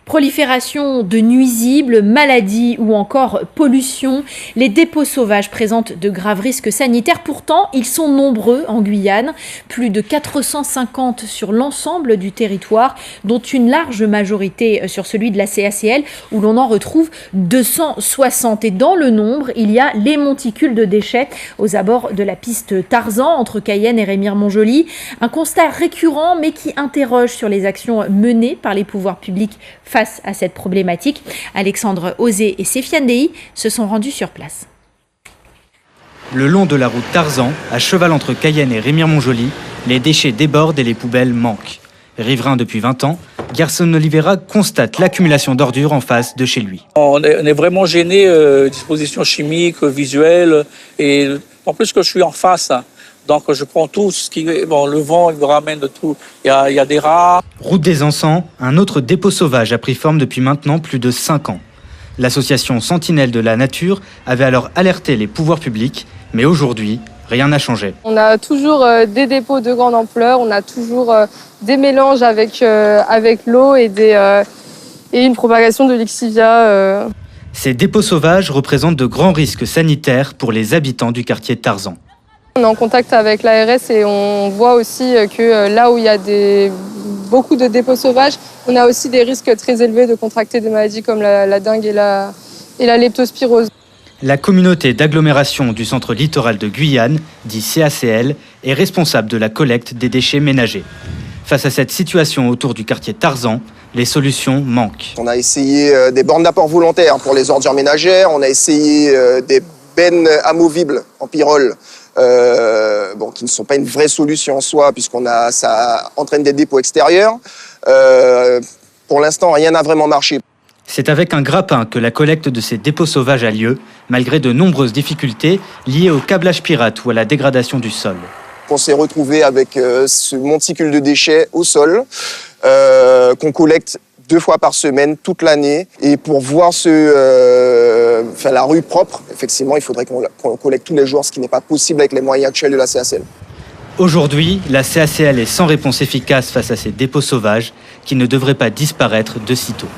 Prolifération de nuisibles, maladies ou encore pollution, les dépôts sauvages présentent de graves risques sanitaires. Pourtant, ils sont nombreux en Guyane, plus de 450 sur l'ensemble du territoire, dont une large majorité sur celui de la CACL, où l'on en retrouve 260. Et dans le nombre, il y a les monticules de déchets aux abords de la piste Tarzan, entre Cayenne et Remire-Montjoly. Un constat récurrent, mais qui interroge sur les actions menées par les pouvoirs publics face à cette problématique. Alexandre Osé et Séfiane Dei se sont rendus sur place. Le long de la route Tarzan, à cheval entre Cayenne et Remire-Montjoly, les déchets débordent et les poubelles manquent. Riverain depuis 20 ans, Gerson Oliveira constate l'accumulation d'ordures en face de chez lui. On est vraiment gêné, dispositions chimiques, visuelles, et en plus que je suis en face. Donc je prends tout ce qui est... Bon, le vent, il me ramène de tout. Il y a des rats. Route des Encens, un autre dépôt sauvage a pris forme depuis maintenant plus de 5 ans. L'association Sentinelle de la Nature avait alors alerté les pouvoirs publics, mais aujourd'hui, rien n'a changé. On a toujours des dépôts de grande ampleur, on a toujours des mélanges avec l'eau et une propagation de lixivia. Ces dépôts sauvages représentent de grands risques sanitaires pour les habitants du quartier Tarzan. On est en contact avec l'ARS et on voit aussi que là où il y a beaucoup de dépôts sauvages, on a aussi des risques très élevés de contracter des maladies comme la dengue et la leptospirose. La communauté d'agglomération du centre littoral de Guyane, dit CACL, est responsable de la collecte des déchets ménagers. Face à cette situation autour du quartier Tarzan, les solutions manquent. On a essayé des bornes d'apport volontaires pour les ordures ménagères, on a essayé des bennes amovibles en pyrrole, qui ne sont pas une vraie solution en soi, ça entraîne des dépôts extérieurs. Pour l'instant, rien n'a vraiment marché. C'est avec un grappin que la collecte de ces dépôts sauvages a lieu, malgré de nombreuses difficultés liées au câblage pirate ou à la dégradation du sol. On s'est retrouvé avec ce monticule de déchets au sol, qu'on collecte 2 fois par semaine, toute l'année. Et pour voir la rue propre, effectivement, il faudrait qu'on collecte tous les jours, ce qui n'est pas possible avec les moyens actuels de la CACL. Aujourd'hui, la CACL est sans réponse efficace face à ces dépôts sauvages qui ne devraient pas disparaître de sitôt.